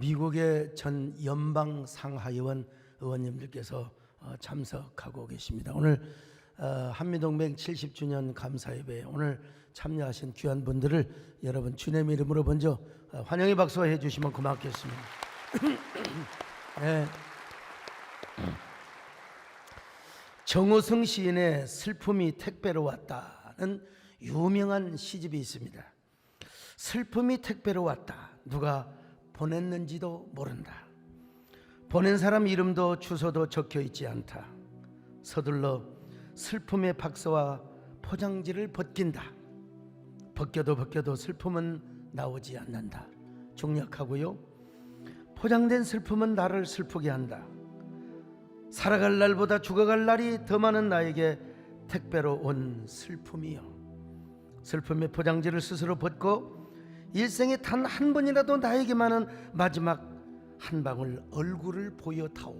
미국의 전 연방 상하의원 의원님들께서 참석하고 계십니다. 오늘 한미동맹 70주년 감사예배 오늘 참여하신 귀한 분들을 여러분 주님 이름으로 먼저 환영의 박수 해주시면 고맙겠습니다. 네. 정호승 시인의 슬픔이 택배로 왔다는 유명한 시집이 있습니다. 슬픔이 택배로 왔다. 누가 보냈는지도 모른다. 보낸 사람 이름도 주소도 적혀 있지 않다. 서둘러 슬픔의 박스와 포장지를 벗긴다. 벗겨도 슬픔은 나오지 않는다. 중략하고요. 포장된 슬픔은 나를 슬프게 한다. 살아갈 날보다 죽어갈 날이 더 많은 나에게 택배로 온 슬픔이요. 슬픔의 포장지를 스스로 벗고 일생에 단 한 번이라도 나에게만은 마지막 한 방울 얼굴을 보여다오.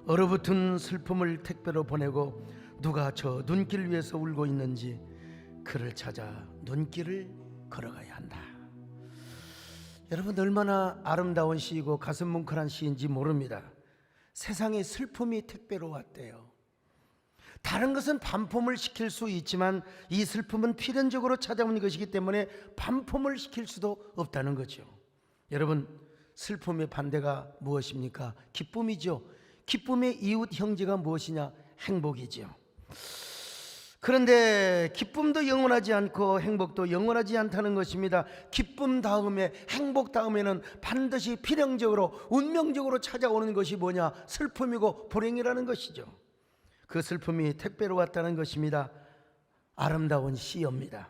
얼어붙은 슬픔을 택배로 보내고 누가 저 눈길 위에서 울고 있는지 그를 찾아 눈길을 걸어가야 한다. 여러분 얼마나 아름다운 시이고 가슴 뭉클한 시인지 모릅니다. 세상에 슬픔이 택배로 왔대요. 다른 것은 반품을 시킬 수 있지만 이 슬픔은 필연적으로 찾아오는 것이기 때문에 반품을 시킬 수도 없다는 거죠. 여러분 슬픔의 반대가 무엇입니까? 기쁨이죠. 기쁨의 이웃 형제가 무엇이냐? 행복이죠. 그런데 기쁨도 영원하지 않고 행복도 영원하지 않다는 것입니다. 기쁨 다음에 행복 다음에는 반드시 필연적으로 운명적으로 찾아오는 것이 뭐냐? 슬픔이고 불행이라는 것이죠. 그 슬픔이 택배로 왔다는 것입니다. 아름다운 시입니다.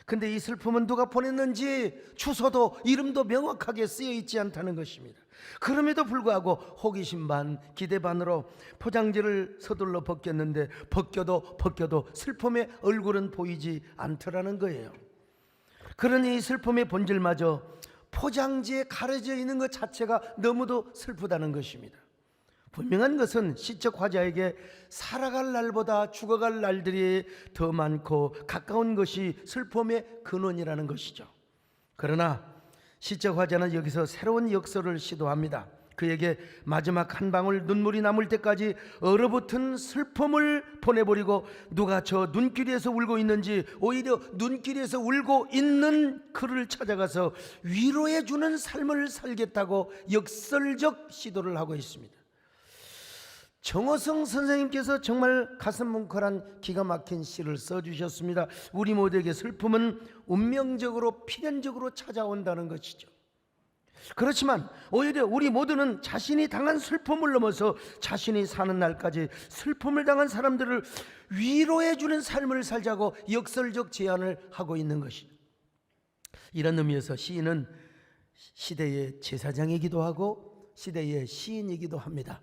근데 이 슬픔은 누가 보냈는지 주소도 이름도 명확하게 쓰여 있지 않다는 것입니다. 그럼에도 불구하고 호기심 반 기대 반으로 포장지를 서둘러 벗겼는데 벗겨도 슬픔의 얼굴은 보이지 않더라는 거예요. 그러니 이 슬픔의 본질마저 포장지에 가려져 있는 것 자체가 너무도 슬프다는 것입니다. 분명한 것은 시적 화자에게 살아갈 날보다 죽어갈 날들이 더 많고 가까운 것이 슬픔의 근원이라는 것이죠. 그러나 시적 화자는 여기서 새로운 역설을 시도합니다. 그에게 마지막 한 방울 눈물이 남을 때까지 얼어붙은 슬픔을 보내버리고 누가 저 눈길에서 울고 있는지 오히려 눈길에서 울고 있는 그를 찾아가서 위로해주는 삶을 살겠다고 역설적 시도를 하고 있습니다. 정호승 선생님께서 정말 가슴 뭉클한 기가 막힌 시를 써주셨습니다. 우리 모두에게 슬픔은 운명적으로 필연적으로 찾아온다는 것이죠. 그렇지만 오히려 우리 모두는 자신이 당한 슬픔을 넘어서 자신이 사는 날까지 슬픔을 당한 사람들을 위로해주는 삶을 살자고 역설적 제안을 하고 있는 것이죠. 이런 의미에서 시인은 시대의 제사장이기도 하고 시대의 시인이기도 합니다.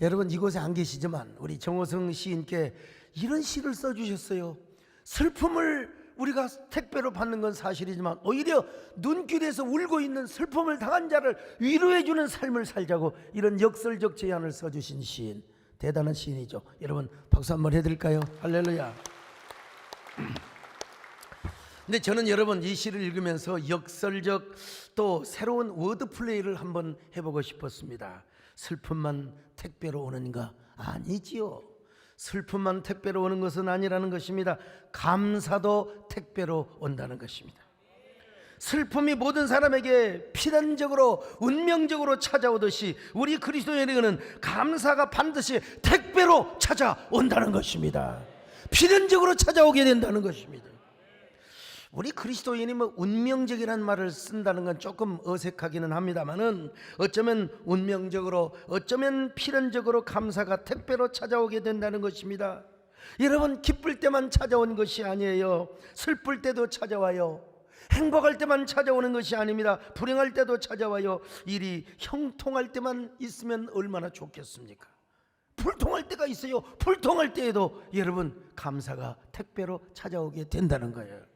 여러분 이곳에 안 계시지만 우리 정호승 시인께 이런 시를 써주셨어요. 슬픔을 우리가 택배로 받는 건 사실이지만 오히려 눈길에서 울고 있는 슬픔을 당한 자를 위로해주는 삶을 살자고 이런 역설적 제안을 써주신 시인, 대단한 시인이죠. 여러분 박수 한번 해드릴까요? 할렐루야. 근데 저는 여러분 이 시를 읽으면서 역설적 또 새로운 워드 플레이를 한번 해보고 싶었습니다. 슬픔만 택배로 오는가? 아니지요. 슬픔만 택배로 오는 것은 아니라는 것입니다. 감사도 택배로 온다는 것입니다. 슬픔이 모든 사람에게 필연적으로 운명적으로 찾아오듯이 우리 그리스도인에게는 감사가 반드시 택배로 찾아온다는 것입니다. 필연적으로 찾아오게 된다는 것입니다. 우리 그리스도인이 운명적이라는 말을 쓴다는 건 조금 어색하기는 합니다만은 어쩌면 운명적으로 어쩌면 필연적으로 감사가 택배로 찾아오게 된다는 것입니다. 여러분 기쁠 때만 찾아온 것이 아니에요. 슬플 때도 찾아와요. 행복할 때만 찾아오는 것이 아닙니다. 불행할 때도 찾아와요. 일이 형통할 때만 있으면 얼마나 좋겠습니까? 불통할 때가 있어요. 불통할 때에도 여러분 감사가 택배로 찾아오게 된다는 거예요.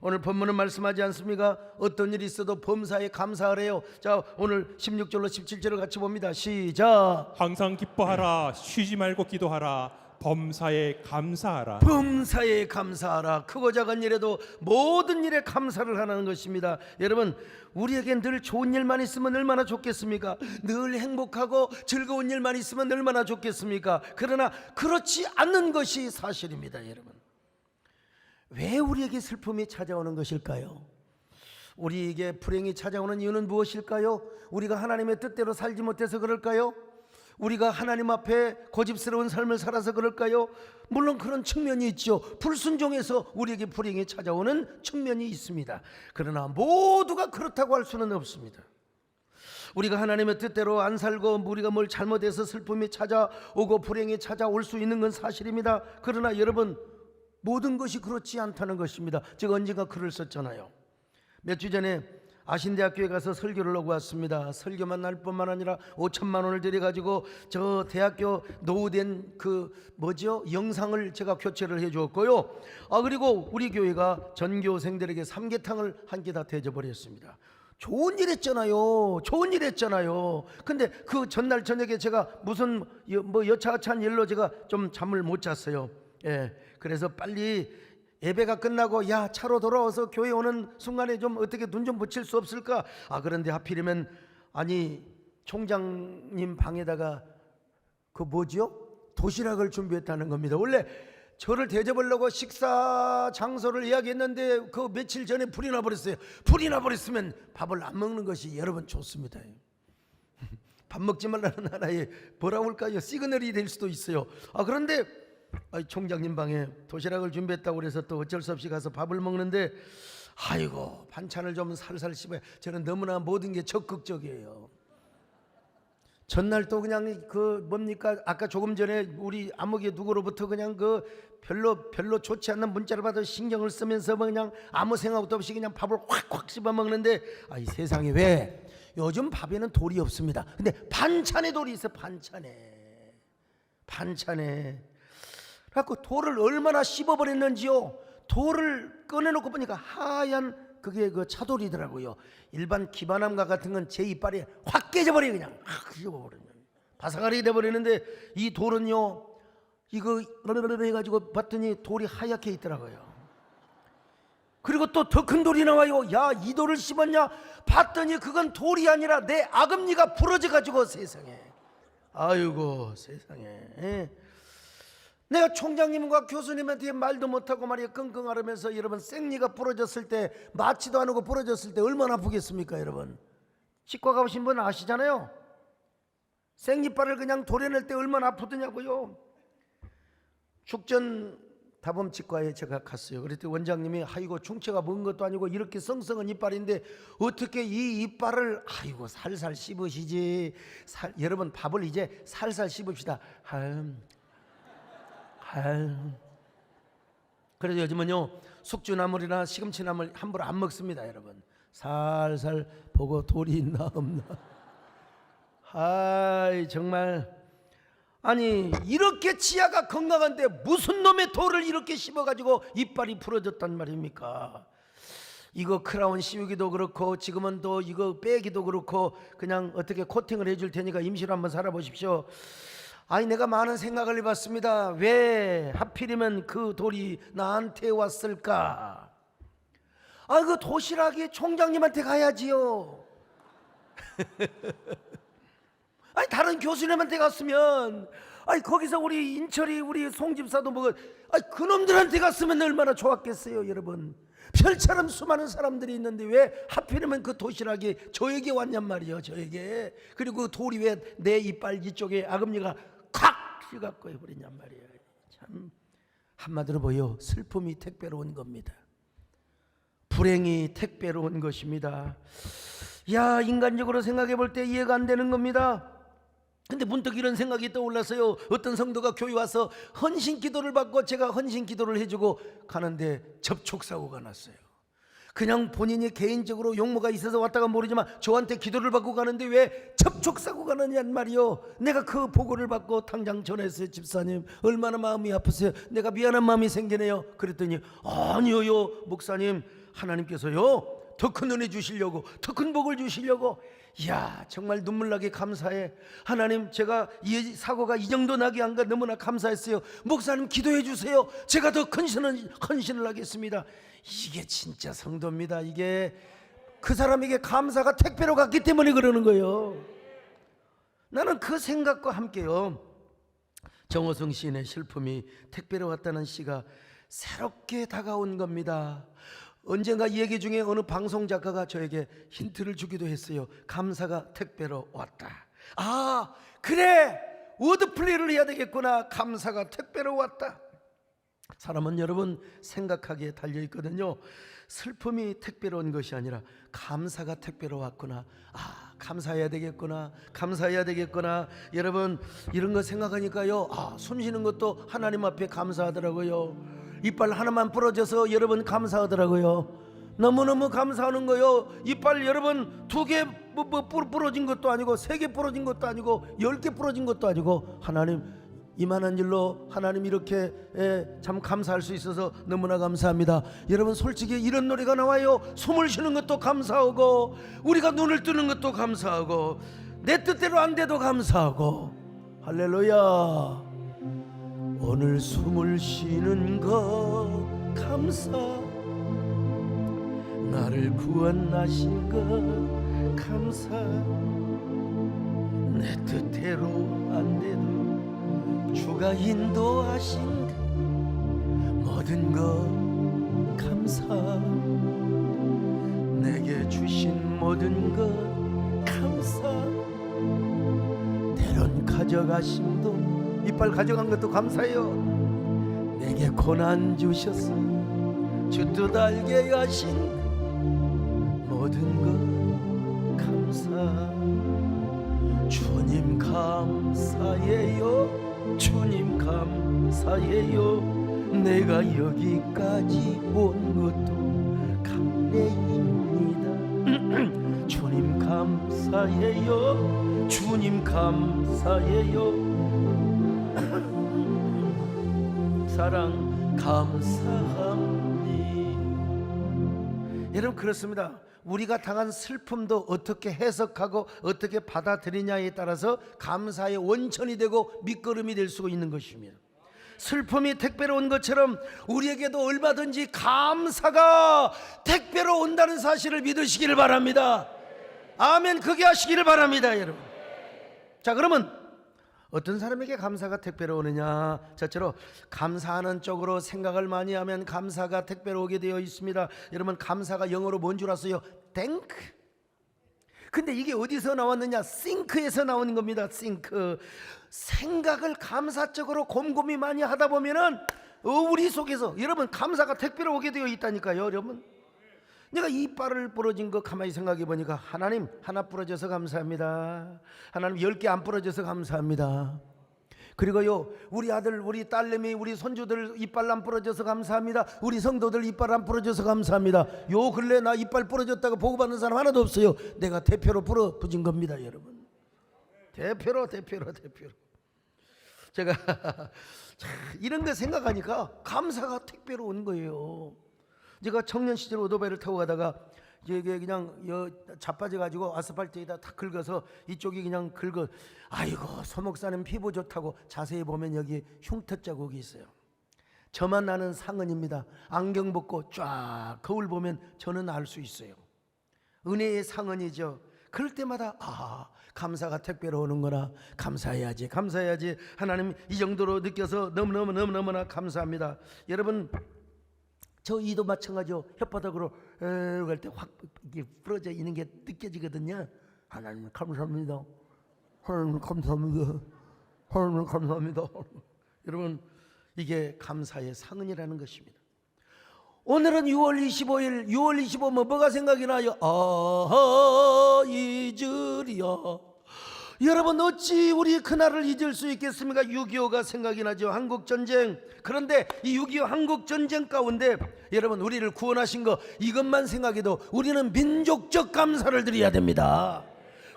오늘 본문은 말씀하지 않습니까? 어떤 일이 있어도 범사에 감사하래요. 자, 오늘 16절로 17절을 같이 봅니다. 시작. 항상 기뻐하라. 쉬지 말고 기도하라. 범사에 감사하라. 범사에 감사하라. 크고 작은 일에도 모든 일에 감사를 하라는 것입니다. 여러분, 우리에겐 늘 좋은 일만 있으면 얼마나 좋겠습니까? 늘 행복하고 즐거운 일만 있으면 얼마나 좋겠습니까? 그러나 그렇지 않는 것이 사실입니다. 여러분, 왜 우리에게 슬픔이 찾아오는 것일까요? 우리에게 불행이 찾아오는 이유는 무엇일까요? 우리가 하나님의 뜻대로 살지 못해서 그럴까요? 우리가 하나님 앞에 고집스러운 삶을 살아서 그럴까요? 물론 그런 측면이 있죠. 불순종해서 우리에게 불행이 찾아오는 측면이 있습니다. 그러나 모두가 그렇다고 할 수는 없습니다. 우리가 하나님의 뜻대로 안 살고 우리가 뭘 잘못해서 슬픔이 찾아오고 불행이 찾아올 수 있는 건 사실입니다. 그러나 여러분, 모든 것이 그렇지 않다는 것입니다. 제가 언젠가 글을 썼잖아요. 몇 주 전에 아신대학교에 가서 설교를 하고 왔습니다. 설교만 할 뿐만 아니라 5천만 원을 들여가지고 저 대학교 노후된 영상을 제가 교체를 해주었고요. 그리고 우리 교회가 전교생들에게 삼계탕을 한 끼 다 대접버렸습니다. 좋은 일 했잖아요. 좋은 일 했잖아요. 근데 그 전날 저녁에 제가 무슨 여차하찬 일로 제가 좀 잠을 못 잤어요. 그래서 빨리 예배가 끝나고 야, 차로 돌아와서 교회 오는 순간에 좀 어떻게 눈 좀 붙일 수 없을까? 그런데 하필이면 총장님 방에다가 도시락을 준비했다는 겁니다. 원래 저를 대접하려고 식사 장소를 예약했는데 그 며칠 전에 불이 나버렸어요. 불이 나버렸으면 밥을 안 먹는 것이 여러분 좋습니다. 밥 먹지 말라는 하나의 시그널이 될 수도 있어요. 그런데 총장님 방에 도시락을 준비했다고 그래서 또 어쩔 수 없이 가서 밥을 먹는데 아이고, 반찬을 좀 살살 씹어요. 저는 너무나 모든 게 적극적이에요. 전날 또 그냥 아까 조금 전에 우리 아무개 누구로부터 그냥 별로 좋지 않는 문자를 받아 신경을 쓰면서 그냥 아무 생각도 없이 그냥 밥을 확 씹어 먹는데 이 세상에 왜 요즘 밥에는 돌이 없습니다. 근데 반찬에 돌이 있어. 반찬에 그래갖고 돌을 얼마나 씹어버렸는지요. 돌을 꺼내놓고 보니까 하얀 그게 차돌이더라고요. 일반 기반암과 같은 건 제 이빨에 확 깨져버려요. 그냥 확 씹어버리면 바삭하게 돼버리는데 이 돌은요, 이거 해가지고 봤더니 돌이 하얗게 있더라고요. 그리고 또 더 큰 돌이 나와요. 야, 이 돌을 씹었냐? 봤더니 그건 돌이 아니라 내 아금니가 부러져가지고 세상에. 아이고 세상에. 내가 총장님과 교수님한테 말도 못하고 말이야 끙끙 앓으면서 여러분, 생리가 부러졌을 때, 맞지도 않고 부러졌을 때 얼마나 아프겠습니까? 여러분, 치과 가보신 분 아시잖아요. 생리빨을 그냥 도려낼 때 얼마나 아프더냐고요. 축전 다범치과에 제가 갔어요. 그랬더니 원장님이 아이고, 충치가 먼 것도 아니고 이렇게 성성한 이빨인데 어떻게 이 이빨을 살살 씹으시지. 여러분, 밥을 이제 살살 씹읍시다. 그래서 요즘은요, 숙주나물이나 시금치나물 함부로 안 먹습니다. 여러분, 살살 보고 돌이 있나 없나. 정말 이렇게 치아가 건강한데 무슨 놈의 돌을 이렇게 씹어가지고 이빨이 부러졌단 말입니까? 이거 크라운 씌우기도 그렇고 지금은 또 이거 빼기도 그렇고 그냥 어떻게 코팅을 해줄 테니까 임시로 한번 살아보십시오. 내가 많은 생각을 해봤습니다. 왜 하필이면 그 돌이 나한테 왔을까? 그 도시락이 총장님한테 가야지요. 다른 교수님한테 갔으면, 거기서 우리 인철이 우리 송집사도 그놈들한테 갔으면 얼마나 좋았겠어요. 여러분, 별처럼 수많은 사람들이 있는데 왜 하필이면 그 도시락이 저에게 왔냔 말이에요. 저에게. 그리고 그 돌이 왜 내 이빨 이쪽에 아금니가 콱 휘갖고 해버리냔 말이에요. 참, 한마디로 보여 슬픔이 택배로 온 겁니다. 불행이 택배로 온 것입니다. 인간적으로 생각해 볼 때 이해가 안 되는 겁니다. 근데 문득 이런 생각이 떠올랐어요. 어떤 성도가 교회 와서 헌신 기도를 받고 제가 헌신 기도를 해주고 가는데 접촉사고가 났어요. 그냥 본인이 개인적으로 용모가 있어서 왔다가 모르지만 저한테 기도를 받고 가는데 왜 접촉사고가 나냔 말이요. 내가 그 보고를 받고 당장 전했어요. 집사님, 얼마나 마음이 아프세요? 내가 미안한 마음이 생기네요. 그랬더니 아니요 목사님, 하나님께서요 더 큰 은혜 주시려고, 더 큰 복을 주시려고. 이야, 정말 눈물나게 감사해. 하나님, 제가 이 사고가 이 정도 나게 한 거 너무나 감사했어요. 목사님 기도해 주세요. 제가 더 헌신을 하겠습니다. 이게 진짜 성도입니다. 이게 그 사람에게 감사가 택배로 갔기 때문에 그러는 거예요. 나는 그 생각과 함께요, 정호성 시인의 슬픔이 택배로 왔다는 시가 새롭게 다가온 겁니다. 언젠가 이 얘기 중에 어느 방송 작가가 저에게 힌트를 주기도 했어요. 감사가 택배로 왔다. 아, 그래, 워드플레이를 해야 되겠구나. 감사가 택배로 왔다. 사람은 여러분 생각하기에 달려있거든요. 슬픔이 택배로 온 것이 아니라 감사가 택배로 왔구나. 아, 감사해야 되겠구나. 감사해야 되겠구나. 여러분, 이런 거 생각하니까요, 아, 숨 쉬는 것도 하나님 앞에 감사하더라고요. 이빨 하나만 부러져서 여러분 감사하더라고요. 너무너무 감사하는 거요. 이빨 여러분 2개 부러진 것도 아니고 3개 부러진 것도 아니고 10개 부러진 것도 아니고, 하나님 이만한 일로 하나님 이렇게 참 감사할 수 있어서 너무나 감사합니다. 여러분, 솔직히 이런 노래가 나와요. 숨을 쉬는 것도 감사하고, 우리가 눈을 뜨는 것도 감사하고, 내 뜻대로 안 돼도 감사하고. 할렐루야. 오늘 숨을 쉬는 것 감사, 나를 구원하신 것 감사, 내 뜻대로 안 돼도 주가 인도하신 모든 것 감사, 내게 주신 모든 것 감사, 때론 가져가심도, 이빨 가져간 것도 감사해요. 내게 고난 주셔서 주 뜻 알게 하신 모든 것 감사, 주님 감사해요. 주님 감사해요. 내가 여기까지 온 것도 감례입니다. 주님 감사해요. 주님 감사해요. 사랑 감사합니다. 여러분, 그렇습니다. 우리가 당한 슬픔도 어떻게 해석하고 어떻게 받아들이냐에 따라서 감사의 원천이 되고 밑거름이 될 수 있는 것입니다. 슬픔이 택배로 온 것처럼 우리에게도 얼마든지 감사가 택배로 온다는 사실을 믿으시기를 바랍니다. 아멘. 그게 하시기를 바랍니다, 여러분. 자, 그러면 어떤 사람에게 감사가 택배로 오느냐? 저처럼 감사하는 쪽으로 생각을 많이 하면 감사가 택배로 오게 되어 있습니다. 여러분, 감사가 영어로 뭔 줄 아세요? Thank. 근데 이게 어디서 나왔느냐? think에서 나오는 겁니다. think. 생각을 감사적으로 곰곰이 많이 하다 보면은 우리 속에서 여러분 감사가 택배로 오게 되어 있다니까요. 여러분, 내가 이빨을 부러진 거 가만히 생각해 보니까, 하나님 하나 부러져서 감사합니다. 하나님 10개 안 부러져서 감사합니다. 그리고요, 우리 아들, 우리 딸내미, 우리 손주들 이빨 안 부러져서 감사합니다. 우리 성도들 이빨 안 부러져서 감사합니다. 요 근래 나 이빨 부러졌다고 보고받는 사람 하나도 없어요. 내가 대표로 부러진 겁니다, 여러분. 대표로. 제가 이런 거 생각하니까 감사가 택배로 온 거예요. 제가 청년 시절 오토바이를 타고 가다가 이게 그냥 자빠져 가지고 아스팔트에다 탁 긁어서 이쪽이 그냥 긁어, 아이고 소목사님 피부 좋다고 자세히 보면 여기 흉터 자국이 있어요. 저만 아는 상은입니다. 안경 벗고 쫙 거울 보면 저는 알 수 있어요. 은혜의 상은이죠. 그럴 때마다 아, 감사가 택배로 오는구나. 감사해야지. 하나님 이 정도로 느껴서 너무나 감사합니다. 여러분, 저 이도 마찬가지요. 혓바닥으로 갈 때 확 부러져 있는 게 느껴지거든요. 하나님 감사합니다. 하나님 감사합니다. 여러분, 이게 감사의 상은이라는 것입니다. 오늘은 6월 25일, 6월 25일 뭐가 생각이 나요? 아하 잊으리야. 여러분, 어찌 우리 그날을 잊을 수 있겠습니까? 6.25가 생각이 나죠. 한국전쟁. 그런데 이 6.25 한국전쟁 가운데 여러분, 우리를 구원하신 거 이것만 생각해도 우리는 민족적 감사를 드려야 됩니다.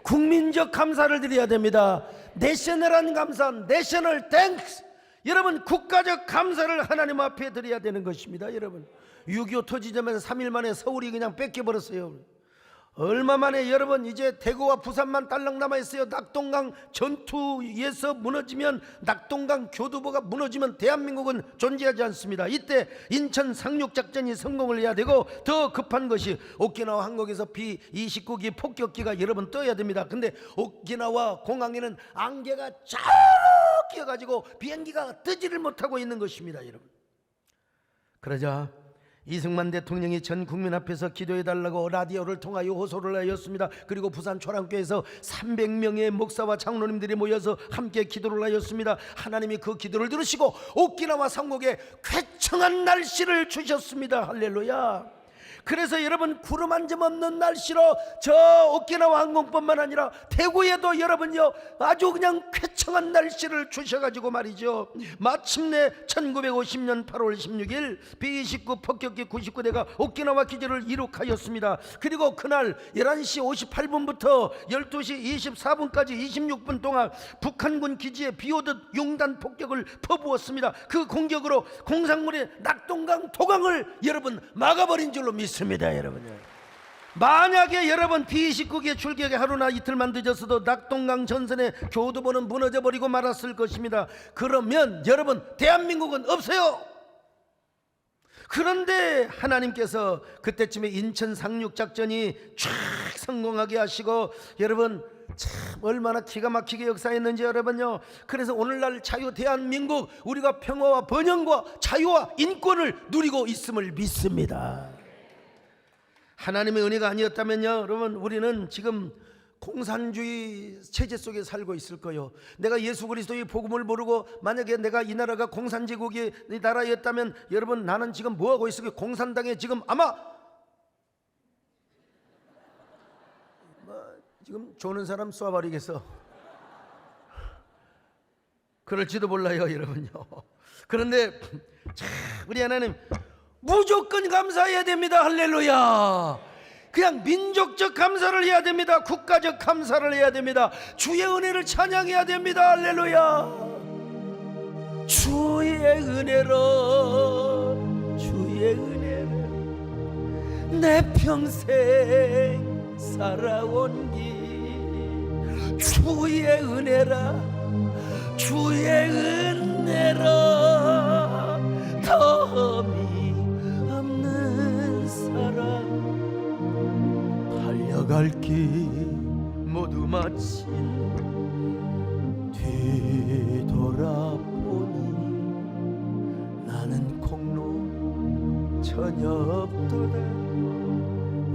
국민적 감사를 드려야 됩니다. 내셔널한 감사, 내셔널 땡스. 여러분, 국가적 감사를 하나님 앞에 드려야 되는 것입니다. 여러분, 6.25 터지자마자 3일 만에 서울이 그냥 뺏겨버렸어요. 얼마 만에 여러분 이제 대구와 부산만 딸랑 남아있어요. 낙동강 전투에서 무너지면, 낙동강 교두보가 무너지면 대한민국은 존재하지 않습니다. 이때 인천 상륙작전이 성공을 해야 되고, 더 급한 것이 오키나와 항공에서 B-29기 폭격기가 여러분 떠야 됩니다. 근데 오키나와 공항에는 안개가 쫙 끼어가지고 비행기가 뜨지를 못하고 있는 것입니다. 여러분, 그러자 이승만 대통령이 전 국민 앞에서 기도해달라고 라디오를 통하여 호소를 하였습니다. 그리고 부산 초랑교에서 300명의 목사와 장로님들이 모여서 함께 기도를 하였습니다. 하나님이 그 기도를 들으시고 오키나와 상공에 쾌청한 날씨를 주셨습니다. 할렐루야. 그래서 여러분, 구름 한 점 없는 날씨로 저 오키나와 항공뿐만 아니라 대구에도 여러분요 아주 그냥 쾌청한 날씨를 주셔가지고 말이죠, 마침내 1950년 8월 16일 B-29 폭격기 99대가 오키나와 기지를 이륙하였습니다. 그리고 그날 11시 58분부터 12시 24분까지 26분 동안 북한군 기지에 비오듯 용단 폭격을 퍼부었습니다. 그 공격으로 공산군의 낙동강 도강을 여러분 막아버린 줄로 믿습니다. 여러분요, 만약에 여러분 B-29기 출격에 하루나 이틀만 늦었어도 낙동강 전선의 교두보는 무너져버리고 말았을 것입니다. 그러면 여러분 대한민국은 없어요. 그런데 하나님께서 그때쯤에 인천 상륙작전이 쫙 성공하게 하시고, 여러분 참 얼마나 기가 막히게 역사했는지 여러분요. 그래서 오늘날 자유 대한민국, 우리가 평화와 번영과 자유와 인권을 누리고 있음을 믿습니다. 하나님의 은혜가 아니었다면요, 여러분 우리는 지금 공산주의 체제 속에 살고 있을 거예요. 내가 예수 그리스도의 복음을 모르고 만약에 내가 이 나라가 공산제국의 나라였다면 여러분 나는 지금 뭐하고 있을까요? 공산당에 지금 아마 지금 조는 사람 쏴버리겠어. 그럴지도 몰라요 여러분요. 그런데 참 우리 하나님 무조건 감사해야 됩니다. 할렐루야. 그냥 민족적 감사를 해야 됩니다. 국가적 감사를 해야 됩니다. 주의 은혜를 찬양해야 됩니다. 할렐루야. 주의 은혜로, 주의 은혜로 내 평생 살아온 길, 주의 은혜라, 주의 은혜로 덤이 없는 사랑, 달려갈 길 모두 마친 뒤돌아보니 나는 공로 전혀 없도다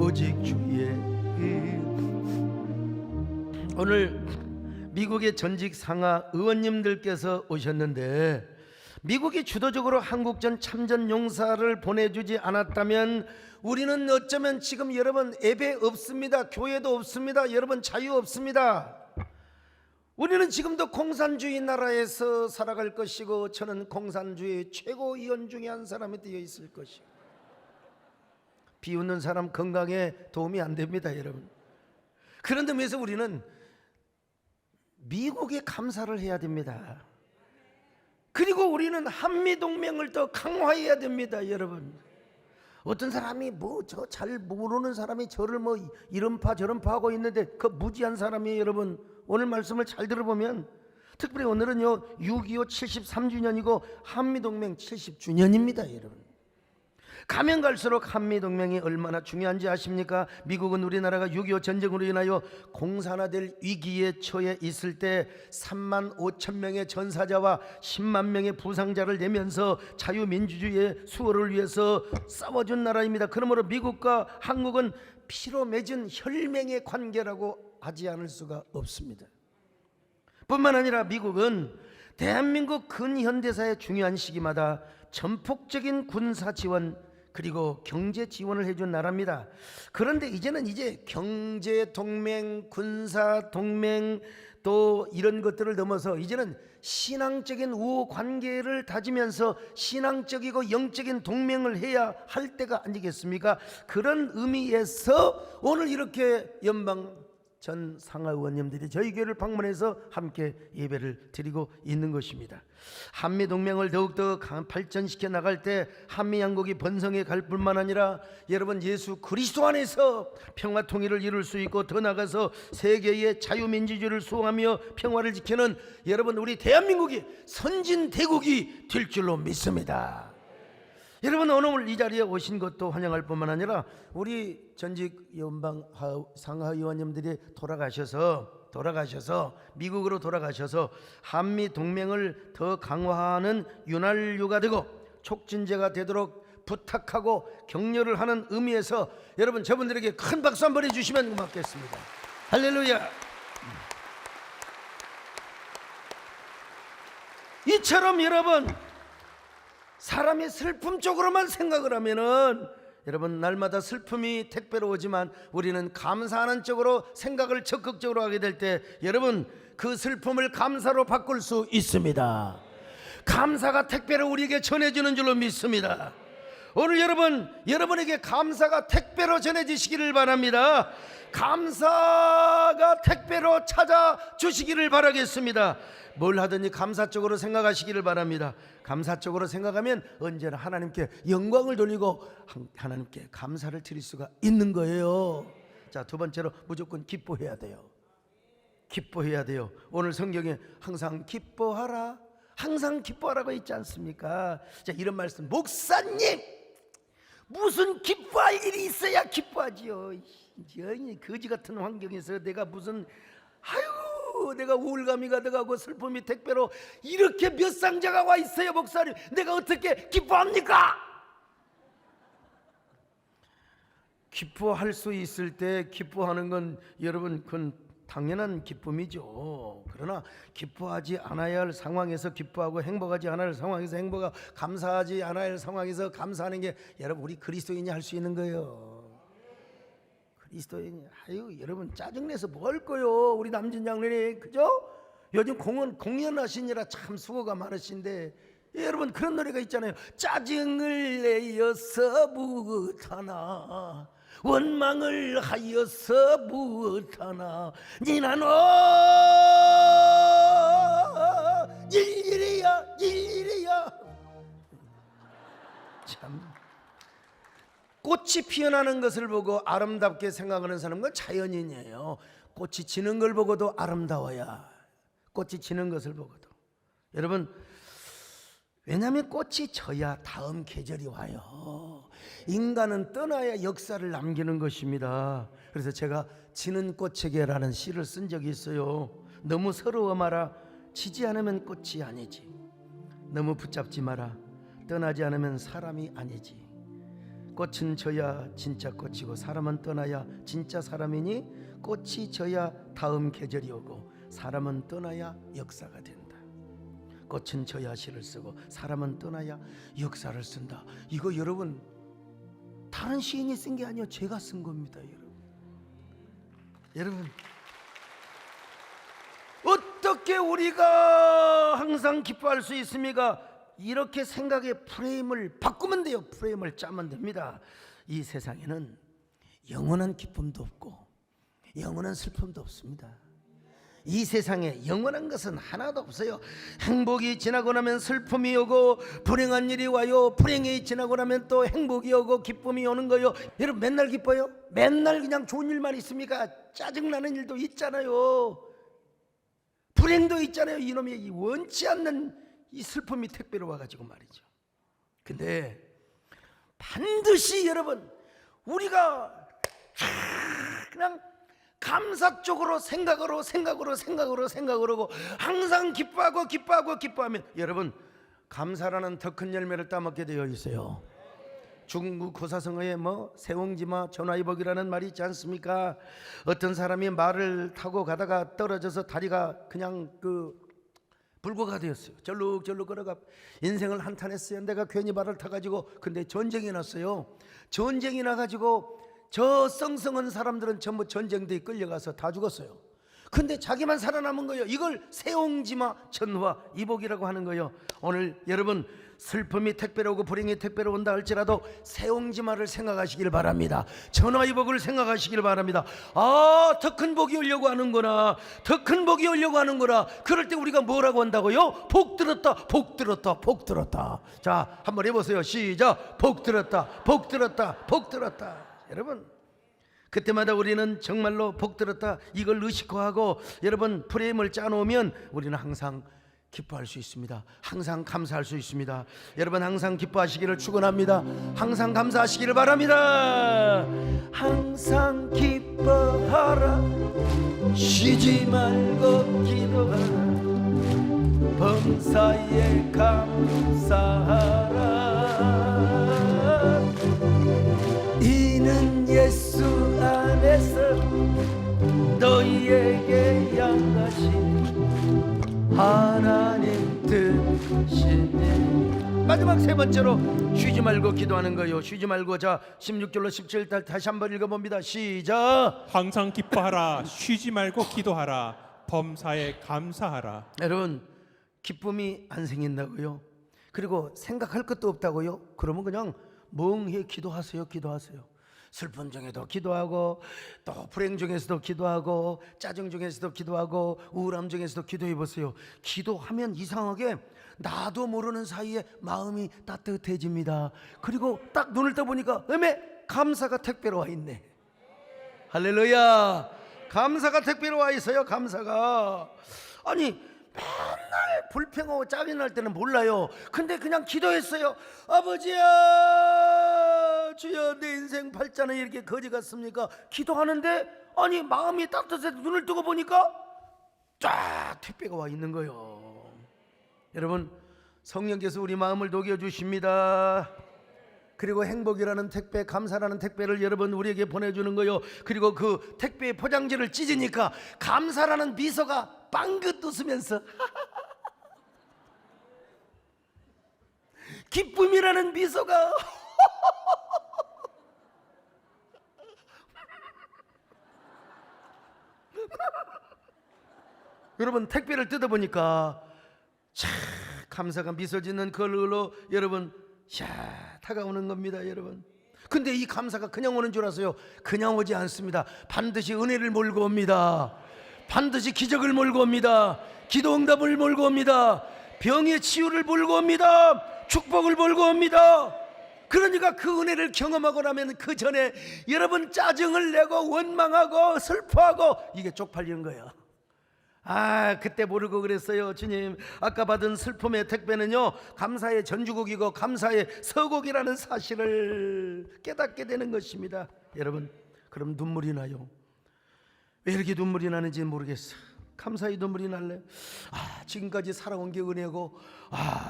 오직 주의 은. 오늘 미국의 전직 상하 의원님들께서 오셨는데, 미국이 주도적으로 한국전 참전 용사를 보내주지 않았다면 우리는 어쩌면 지금 여러분 예배 없습니다. 교회도 없습니다. 여러분 자유 없습니다. 우리는 지금도 공산주의 나라에서 살아갈 것이고, 저는 공산주의 최고위원 중에 한 사람이 되어 있을 것이고, 비웃는 사람 건강에 도움이 안 됩니다 여러분. 그런 점에서 우리는 미국에 감사를 해야 됩니다. 그리고 우리는 한미동맹을 더 강화해야 됩니다 여러분. 어떤 사람이 뭐 저 잘 모르는 사람이 저를 뭐 이런파 저런파 하고 있는데 그 무지한 사람이 여러분, 오늘 말씀을 잘 들어보면 특별히 오늘은요 6.25 73주년이고 한미동맹 70주년입니다 여러분. 가면 갈수록 한미동맹이 얼마나 중요한지 아십니까? 미국은 우리나라가 6.25 전쟁으로 인하여 공산화될 위기에 처해 있을 때 3만 5천 명의 전사자와 10만 명의 부상자를 내면서 자유민주주의의 수호를 위해서 싸워준 나라입니다. 그러므로 미국과 한국은 피로 맺은 혈맹의 관계라고 하지 않을 수가 없습니다. 뿐만 아니라 미국은 대한민국 근현대사의 중요한 시기마다 전폭적인 군사 지원 그리고 경제 지원을 해준 나라입니다. 그런데 이제는 경제 동맹, 군사 동맹 또 이런 것들을 넘어서 이제는 신앙적인 우호 관계를 다지면서 신앙적이고 영적인 동맹을 해야 할 때가 아니겠습니까? 그런 의미에서 오늘 이렇게 연방 전 상하 의원님들이 저희 교회를 방문해서 함께 예배를 드리고 있는 것입니다. 한미 동맹을 더욱더 발전시켜 나갈 때 한미 양국이 번성해 갈 뿐만 아니라 여러분 예수 그리스도 안에서 평화 통일을 이룰 수 있고 더 나아가서 세계의 자유민주주의를 수호하며 평화를 지키는 여러분 우리 대한민국이 선진 대국이 될 줄로 믿습니다. 여러분 오늘 이 자리에 오신 것도 환영할 뿐만 아니라 우리 전직 연방 상하 의원님들이 돌아가셔서 미국으로 돌아가셔서 한미 동맹을 더 강화하는 윤활유가 되고 촉진제가 되도록 부탁하고 격려를 하는 의미에서 여러분 저분들에게 큰 박수 한번 해주시면 고맙겠습니다. 할렐루야. 이처럼 여러분 사람이 슬픔 쪽으로만 생각을 하면은 여러분 날마다 슬픔이 택배로 오지만 우리는 감사하는 쪽으로 생각을 적극적으로 하게 될 때 여러분 그 슬픔을 감사로 바꿀 수 있습니다. 감사가 택배로 우리에게 전해지는 줄로 믿습니다. 오늘 여러분에게 감사가 택배로 전해지시기를 바랍니다. 감사가 택배로 찾아주시기를 바라겠습니다. 뭘 하든지 감사 쪽으로 생각하시기를 바랍니다. 감사 쪽으로 생각하면 언제나 하나님께 영광을 돌리고 하나님께 감사를 드릴 수가 있는 거예요. 자, 두 번째로 무조건 기뻐해야 돼요. 기뻐해야 돼요. 오늘 성경에 항상 기뻐하라, 항상 기뻐하라고 있지 않습니까? 자, 이런 말씀, 목사님 무슨 기뻐할 일이 있어야 기뻐하지요. 거지 같은 환경에서 내가 무슨 내가 우울감이 가득하고 슬픔이 택배로 이렇게 몇 상자가 와 있어요. 목사님 내가 어떻게 기뻐합니까? 기뻐할 수 있을 때 기뻐하는 건 여러분 그건 당연한 기쁨이죠. 그러나 기뻐하지 않아야 할 상황에서 기뻐하고 행복하지 않아야 할 상황에서 행복하고 감사하지 않아야 할 상황에서 감사하는 게 여러분 우리 그리스도인이 할 수 있는 거예요. 그리스도인이 여러분 짜증내서 뭐 할 거요? 우리 남진 장로님 그죠? 요즘 공연하시느라 참 수고가 많으신데 여러분 그런 노래가 있잖아요. 짜증을 내어서 무엇하나 원망을 하여서 무엇하나 니나노 일일이야 참 꽃이 피어나는 것을 보고 아름답게 생각하는 사람은 자연인이에요. 꽃이 지는 걸 보고도 아름다워야 꽃이 지는 것을 보고도 여러분 왜냐하면 꽃이 져야 다음 계절이 와요. 인간은 떠나야 역사를 남기는 것입니다. 그래서 제가 지는 꽃에게라는 시를 쓴 적이 있어요. 너무 서러워 마라. 지지 않으면 꽃이 아니지. 너무 붙잡지 마라. 떠나지 않으면 사람이 아니지. 꽃은 져야 진짜 꽃이고 사람은 떠나야 진짜 사람이니 꽃이 져야 다음 계절이 오고 사람은 떠나야 역사가 된다. 꽃은 져야 시를 쓰고 사람은 떠나야 역사를 쓴다. 이거 여러분 다른 시인이 쓴 게 아니에요. 제가 쓴 겁니다. 여러분 어떻게 우리가 항상 기뻐할 수 있습니까? 이렇게 생각의 프레임을 바꾸면 돼요. 프레임을 짜면 됩니다. 이 세상에는 영원한 기쁨도 없고 영원한 슬픔도 없습니다. 이 세상에 영원한 것은 하나도 없어요. 행복이 지나고 나면 슬픔이 오고 불행한 일이 와요. 불행이 지나고 나면 또 행복이 오고 기쁨이 오는 거예요. 여러분 맨날 기뻐요? 맨날 그냥 좋은 일만 있습니까? 짜증나는 일도 있잖아요. 불행도 있잖아요. 이놈의 원치 않는 이 슬픔이 택배로 와가지고 말이죠. 근데 반드시 여러분 우리가 그냥 감사 쪽으로 생각으로 하고 항상 기뻐하면 여러분 감사라는 더 큰 열매를 따먹게 되어 있어요. 중국 고사성어에 세옹지마 전화위복이라는 말이 있지 않습니까? 어떤 사람이 말을 타고 가다가 떨어져서 다리가 그냥 불구가 되었어요. 절룩절룩 걸어가 인생을 한탄했어요. 내가 괜히 말을 타가지고. 근데 전쟁이 났어요. 전쟁이 나가지고 저 썽썽한 사람들은 전부 전쟁대에 끌려가서 다 죽었어요. 근데 자기만 살아남은 거예요. 이걸 세옹지마 전화위복이라고 하는 거예요. 오늘 여러분 슬픔이 택배로 오고 불행이 택배로 온다 할지라도 새옹지마를 생각하시길 바랍니다. 전화위복을 생각하시길 바랍니다. 아, 더 큰 복이 오려고 하는구나. 더 큰 복이 오려고 하는구나. 그럴 때 우리가 뭐라고 한다고요? 복 들었다, 복 들었다, 복 들었다. 자, 한번 해보세요. 시작. 복 들었다, 복 들었다, 복 들었다. 여러분, 그때마다 우리는 정말로 복 들었다 이걸 의식화하고 여러분 프레임을 짜놓으면 우리는 항상 기뻐할 수 있습니다. 항상 감사할 수 있습니다. 여러분 항상 기뻐하시기를 축원합니다. 항상 감사하시기를 바랍니다. 항상 기뻐하라, 쉬지 말고 기도하라, 범사에 감사하라. 이는 예수 안에서 너희에게 양하신 하나님 뜻이니. 마지막 세 번째로 쉬지 말고 기도하는 거요. 쉬지 말고. 자, 16절로 17절 다시 한번 읽어봅니다. 시작. 항상 기뻐하라. 쉬지 말고 기도하라. 범사에 감사하라. 여러분, 기쁨이 안 생긴다고요? 그리고 생각할 것도 없다고요? 그러면 그냥 멍해 기도하세요. 기도하세요. 슬픔 중에도 기도하고, 또 불행 중에서도 기도하고, 짜증 중에서도 기도하고, 우울함 중에서도 기도해 보세요. 기도하면 이상하게 나도 모르는 사이에 마음이 따뜻해집니다. 그리고 딱 눈을 떠보니까 감사가 택배로 와 있네. 할렐루야. 감사가 택배로 와 있어요. 감사가. 아니, 맨날 불평하고 짜증 날 때는 몰라요. 근데 그냥 기도했어요. 아버지야, 주여, 내 인생 팔자는 이렇게 거지 같습니까? 기도하는데 아니 마음이 따뜻해서 눈을 뜨고 보니까 쫙 택배가 와 있는 거예요. 여러분, 성령께서 우리 마음을 녹여주십니다. 그리고 행복이라는 택배, 감사라는 택배를 여러분 우리에게 보내주는 거요. 그리고 그 택배의 포장지를 찢으니까 감사라는 미소가 빵긋 웃으면서 기쁨이라는 미소가 여러분, 택배를 뜯어보니까 참 감사가 미소 짓는 그 얼굴로 여러분 다가오는 겁니다. 여러분, 근데 이 감사가 그냥 오는 줄 아세요? 그냥 오지 않습니다. 반드시 은혜를 몰고 옵니다. 반드시 기적을 몰고 옵니다. 기도 응답을 몰고 옵니다. 병의 치유를 몰고 옵니다. 축복을 몰고 옵니다. 그러니까 그 은혜를 경험하고 나면 그 전에 여러분 짜증을 내고 원망하고 슬퍼하고 이게 쪽팔리는 거예요. 아, 그때 모르고 그랬어요. 주님, 아까 받은 슬픔의 택배는요 감사의 전주곡이고 감사의 서곡이라는 사실을 깨닫게 되는 것입니다. 여러분, 그럼 눈물이 나요. 왜 이렇게 눈물이 나는지 모르겠어. 감사의 눈물이 날래. 지금까지 살아온 게 은혜고,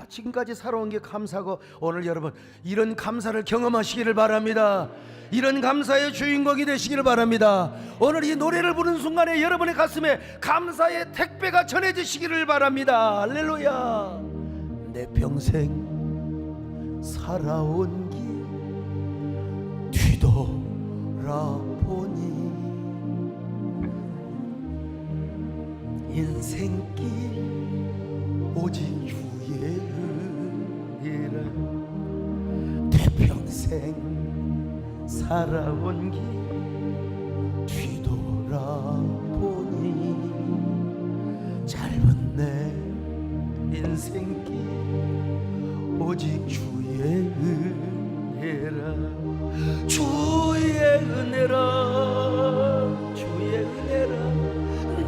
지금까지 살아온 게 감사고, 오늘 여러분 이런 감사를 경험하시기를 바랍니다. 이런 감사의 주인공이 되시기를 바랍니다. 오늘 이 노래를 부르는 순간에 여러분의 가슴에 감사의 택배가 전해지시기를 바랍니다. 할렐루야. 내 평생 살아온 길 뒤돌아보니 인생길 오직 주의 은혜라. 대평생 살아온 길 뒤돌아보니 짧은 내 인생길 오직 주의 은혜라. 주의 은혜라, 주의 은혜라.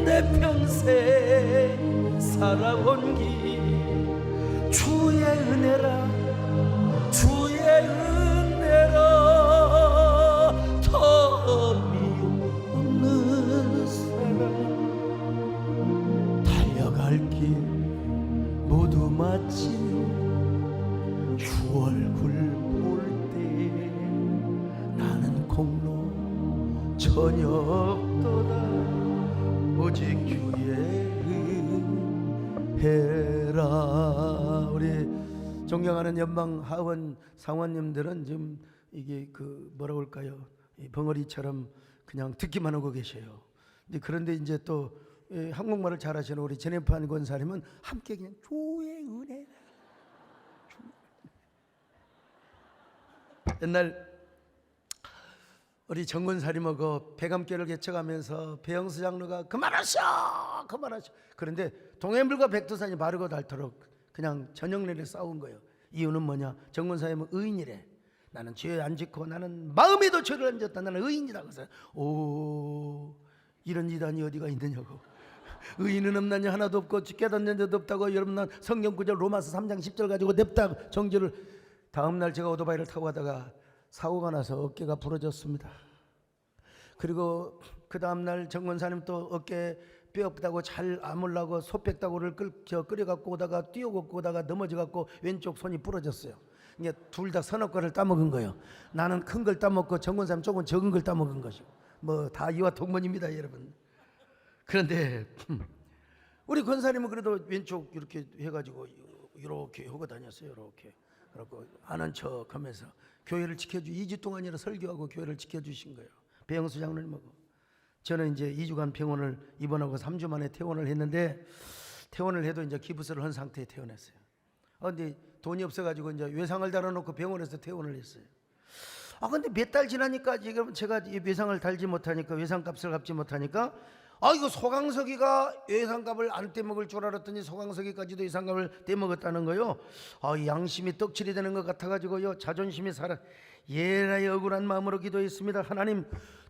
내 평생 살아온 길 주의 은혜라, 주의 은혜라. 텀이 없는 사랑 달려갈 길 모두 마치며 주 얼굴 볼 때 나는 공로 전혀 없도다. 오직 주의 은혜라. 우리 존경하는 연방 하원 상원님들은 좀 이게 그 뭐라고 할까요? 이 벙어리처럼 그냥 듣기만 하고 계셔요. 그런데 이제 또 한국말을 잘하시는 우리 제네판 권사님은 함께 그냥 주의 은혜. 옛날 우리 정권사님하고 배감교를 개척하면서 배영수 장로가 그만하셔 그만하셔. 그런데 동해물과 백두산이 마르고 닳도록 그냥 저녁 내내 싸운 거예요. 이유는 뭐냐? 정권사님은 의인이래. 나는 죄 안 짓고 나는 마음에도 죄를 안 짓다. 나는 의인이다. 그래서 오, 이런 이단이 어디가 있느냐고. 의인은 없나니 하나도 없고 깨닫는 데도 없다고. 여러분, 난 성경 구절 로마서 3장 10절 가지고 냅다 정죄를. 다음날 제가 오토바이를 타고 가다가 사고가 나서 어깨가 부러졌습니다. 그리고 그 다음날 정권사님 또 어깨 뼈 없다고 잘 아물라고 소백다구를 끓여갖고 오다가 뛰어갖고 오다가 넘어져갖고 왼쪽 손이 부러졌어요. 이게 둘 다 서너 건을 따먹은 거예요. 나는 큰 걸 따먹고 정권사님 조금 적은 걸 따먹은 거죠. 뭐 다 이와 동문입니다, 여러분. 그런데 우리 권사님은 그래도 왼쪽 이렇게 해가지고 이렇게 하고 다녔어요. 이렇게. 그래갖고 아는 척하면서 교회를 지켜주 2주 동안이나 설교하고 교회를 지켜주신 거예요. 배영수 장로님하고. 저는 이제 2주간 병원을 입원하고 3주 만에 퇴원을 했는데, 퇴원을 해도 이제 기부서를 한 상태에 퇴원했어요. 근데 돈이 없어가지고 이제 외상을 달아놓고 병원에서 퇴원을 했어요. 근데 몇 달 지나니까 지금 제가 이 외상을 달지 못하니까, 외상값을 갚지 못하니까, 이거 소강석이가 외상값을 안 떼먹을 줄 알았더니 소강석이까지도 외상값을 떼먹었다는 거요. 양심이 떡칠이 되는 것 같아가지고요, 자존심이 살아. 예라의 억울한 마음으로 기도했습니다. 하나님,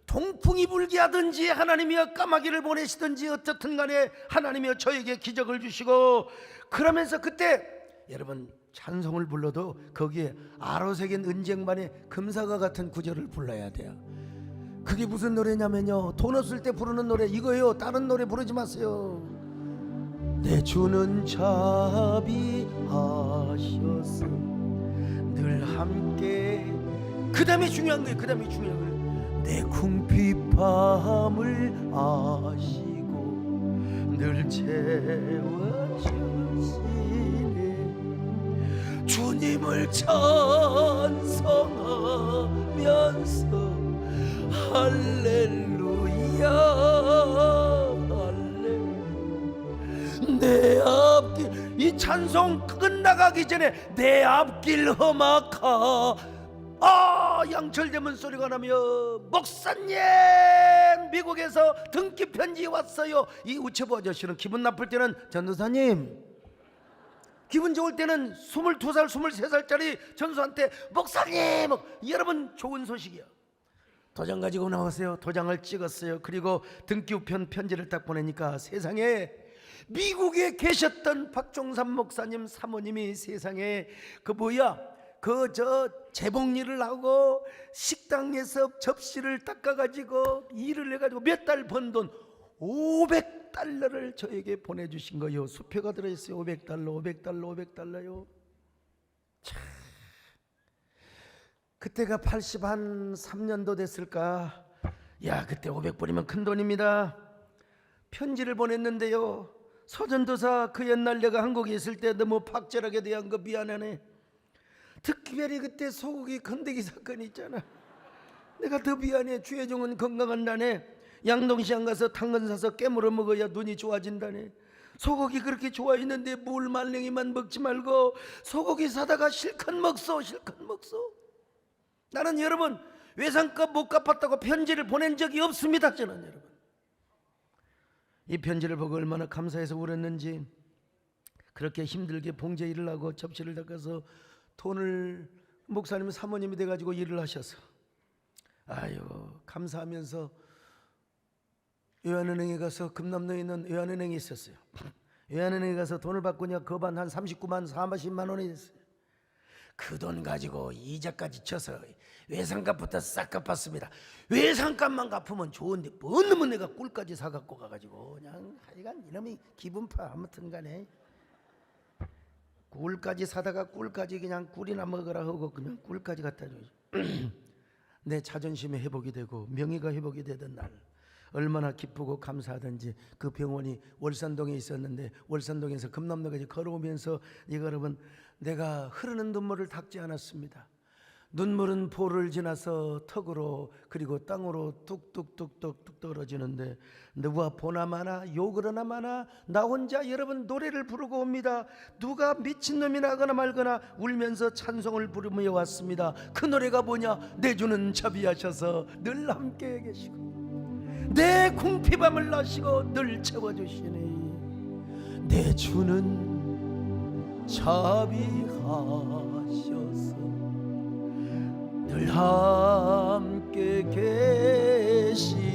동풍이 불게 하든지 하나님이여 까마귀를 보내시든지 어떻든 간에 하나님이여 저에게 기적을 주시고. 그러면서 그때 여러분, 찬송을 불러도 거기에 아로새긴 은쟁반의 금사가 같은 구절을 불러야 돼요. 그게 무슨 노래냐면요, 돈 없을 때 부르는 노래 이거예요. 다른 노래 부르지 마세요. 내 주는 자비하셔서 늘 함께. 그 다음에 중요한 거예요. 그 다음에 중요한 거예요. 내 궁핍함을 아시고 늘 채워주시네. 주님을 찬송하면서 할렐루야 할렐루야. 내 앞길, 이 찬송 끝나가기 전에 내 앞길 험악하. 양철대문 소리가 나며 목사님 미국에서 등기 편지 왔어요. 이 우체부 아저씨는 기분 나쁠 때는 전도사님, 기분 좋을 때는 22살 23살짜리 전수한테 목사님. 여러분, 좋은 소식이야. 도장 가지고 나오세요. 도장을 찍었어요. 그리고 등기 우편 편지를 딱 보내니까 세상에 미국에 계셨던 박종삼 목사님 사모님이 세상에 재봉일을 하고 식당에서 접시를 닦아가지고 일을 해가지고 몇 달 번 돈 $500를 저에게 보내주신 거요. 수표가 들어있어요. $500요. 참, 그때가 83년도 됐을까. 그때 500불이면 큰 돈입니다. 편지를 보냈는데요, 서전도사 그 옛날 내가 한국에 있을 때 너무 박절하게 대한 거 미안하네. 특별히 그때 소고기 건더기 사건이 있잖아. 내가 더 미안해. 주혜종은 건강한다네. 양동시장 가서 당근 사서 깨물어 먹어야 눈이 좋아진다네. 소고기 그렇게 좋아했는데 물 말랭이만 먹지 말고 소고기 사다가 실컷 먹소. 실컷 먹소. 나는 여러분, 외상값 못 갚았다고 편지를 보낸 적이 없습니다. 저는 여러분, 이 편지를 보고 얼마나 감사해서 울었는지. 그렇게 힘들게 봉제 일을 하고 접시를 닦아서 돈을, 목사님 사모님이 돼가지고 일을 하셔서 감사하면서 외환은행에 가서, 금남로에 있는 외환은행이 있었어요. 외환은행에 가서 돈을 바꾸냐 거반 한 39만 40만 원이 됐어요. 그 돈 가지고 이자까지 쳐서 외상값부터 싹 갚았습니다. 외상값만 갚으면 좋은데 뭔 놈은 내가 꿀까지 사갖고 가가지고 그냥 하여간 이놈이 기분파. 아무튼 간에 꿀까지 사다가 꿀까지 그냥 꿀이나 먹으라 하고 그냥 꿀까지 갖다 주죠. 내 자존심이 회복이 되고 명예가 회복이 되던 날 얼마나 기쁘고 감사하던지. 그 병원이 월산동에 있었는데 월산동에서 금남로까지 걸어오면서 여러분, 내가 흐르는 눈물을 닦지 않았습니다. 눈물은 볼을 지나서 턱으로 그리고 땅으로 뚝뚝뚝뚝뚝 떨어지는데 누가 보나 마나 욕을 하나 마나 나 혼자 여러분 노래를 부르고 옵니다. 누가 미친놈이나 하거나 말거나 울면서 찬송을 부르며 왔습니다. 그 노래가 뭐냐? 내 주는 자비하셔서 늘 함께 계시고 내 궁핍함을 나시고 늘 채워주시니 내 주는 자비하셔서 늘 함께 계시고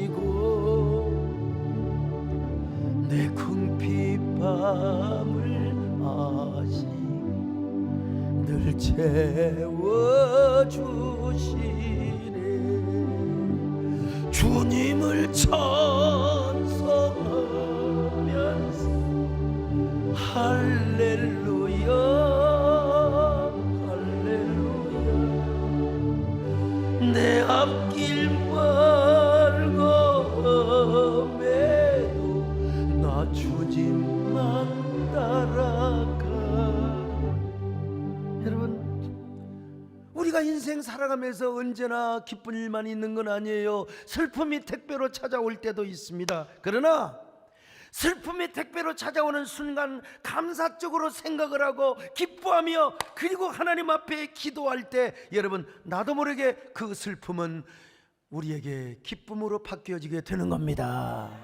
내 궁핍함을 아시고 늘 채워주시네. 주님을 찬송하면서 할렐루야 내 앞길 멀고 험해도 나 주님만 따라가. 여러분, 우리가 인생 살아가면서 언제나 기쁜 일만 있는 건 아니에요. 슬픔이 택배로 찾아올 때도 있습니다. 그러나 슬픔이 택배로 찾아오는 순간 감사적으로 생각을 하고 기뻐하며 그리고 하나님 앞에 기도할 때 여러분 나도 모르게 그 슬픔은 우리에게 기쁨으로 바뀌어지게 되는 겁니다.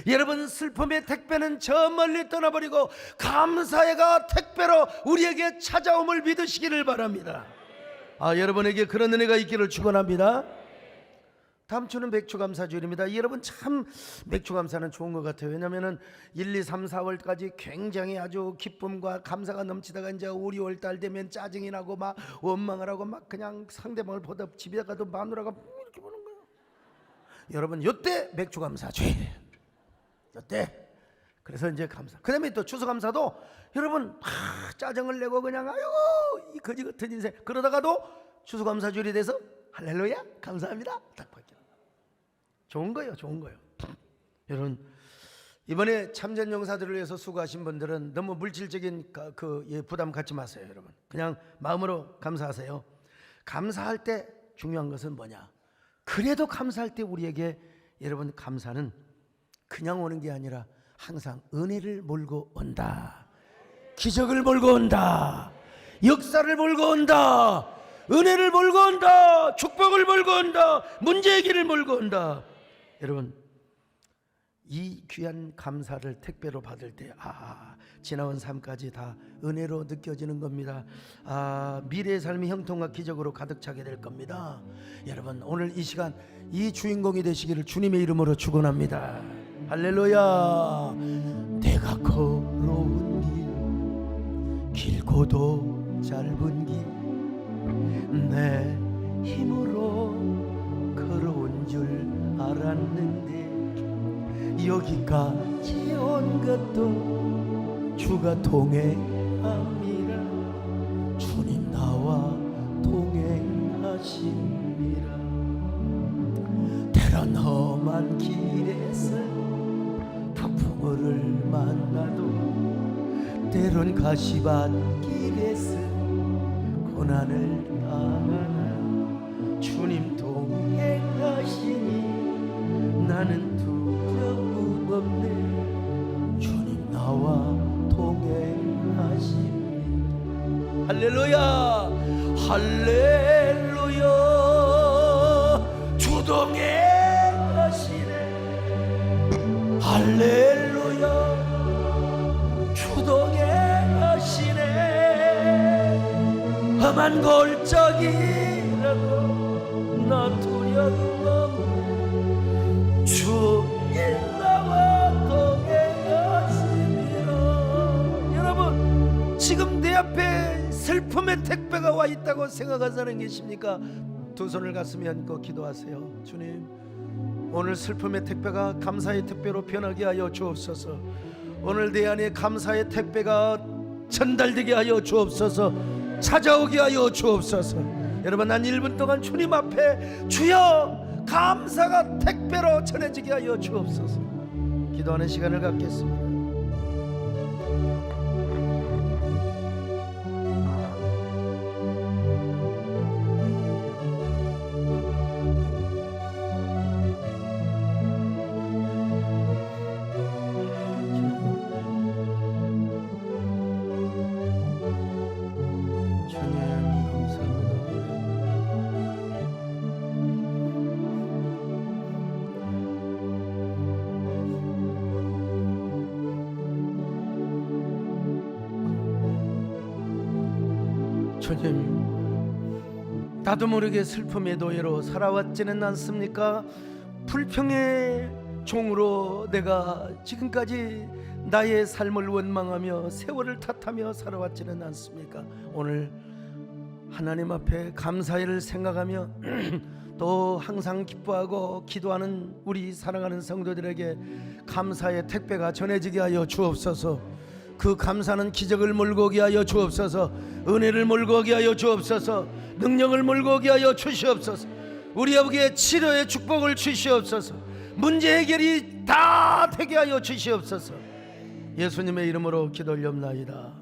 여러분 슬픔의 택배는 저 멀리 떠나버리고 감사의가 택배로 우리에게 찾아옴을 믿으시기를 바랍니다. 여러분에게 그런 은혜가 있기를 축원합니다. 다음 주는 맥주감사주일입니다. 여러분 참 맥주감사는 좋은 것 같아요. 왜냐하면 1, 2, 3, 4월까지 굉장히 아주 기쁨과 감사가 넘치다가 이제 5, 6월 달 되면 짜증이 나고 막 원망을 하고 막 그냥 상대방을 보다 집에 가도 마누라가 이렇게 보는 거예요. 여러분 요때 맥주감사주일 요때 그래서 이제 감사. 그 다음에 또 추수감사도 여러분 짜증을 내고 그냥 아유 이 거지 같은 인생 그러다가도 추수감사주일이 돼서 할렐루야 감사합니다 딱 바뀌어요. 좋은 거예요. 좋은 거예요. 여러분 이번에 참전용사들을 위해서 수고하신 분들은 너무 물질적인 부담 갖지 마세요. 여러분 그냥 마음으로 감사하세요. 감사할 때 중요한 것은 뭐냐? 그래도 감사할 때 우리에게 여러분 감사는 그냥 오는 게 아니라 항상 은혜를 몰고 온다. 기적을 몰고 온다. 역사를 몰고 온다. 은혜를 몰고 온다. 축복을 몰고 온다. 문제 해결을 몰고 온다. 여러분 이 귀한 감사를 택배로 받을 때 지나온 삶까지 다 은혜로 느껴지는 겁니다. 미래의 삶이 형통과 기적으로 가득 차게 될 겁니다. 여러분 오늘 이 시간 이 주인공이 되시기를 주님의 이름으로 축원합니다. 할렐루야. 내가 걸어온 길 길고도 짧은 길 내 힘으로 걸어온 줄 알았는데 여기까지 온 것도 주가 동행함이라. 주님 나와 동행하심이라. 때론 험한 길에서 폭풍우를 만나도 때론 가시밭 길에서 고난을 당하나 주님 동행하시니 나는 두려움 없네. 주님 나와 동행하시니. 할렐루야 할렐루야. 주 동행하시네. 할렐루야. 주 동행하시네. 험한 골짜기라도 나 두려움 없네. 주님 나와 동행하시니라. 여러분 지금 내 앞에 슬픔의 택배가 와 있다고 생각한 사람 계십니까? 두 손을 가슴에 얹고 기도하세요. 주님 오늘 슬픔의 택배가 감사의 택배로 변하게 하여 주옵소서. 오늘 내 안에 감사의 택배가 전달되게 하여 주옵소서. 찾아오게 하여 주옵소서. 여러분 난 1분 동안 주님 앞에 주여 감사가 택배로 전해지게 하여 주옵소서. 기도하는 시간을 갖겠습니다. 예수님, 나도 모르게 슬픔의 노예로 살아왔지는 않습니까? 불평의 종으로 내가 지금까지 나의 삶을 원망하며 세월을 탓하며 살아왔지는 않습니까? 오늘 하나님 앞에 감사를 생각하며 또 항상 기뻐하고 기도하는 우리 사랑하는 성도들에게 감사의 택배가 전해지게 하여 주옵소서. 그 감사는 기적을 몰고 오게 하여 주옵소서. 은혜를 몰고 오게 하여 주옵소서. 능력을 몰고 오게 하여 주시옵소서. 우리 아버지의 치료의 축복을 주시옵소서. 문제 해결이 다 되게 하여 주시옵소서. 예수님의 이름으로 기도 올려옵나이다.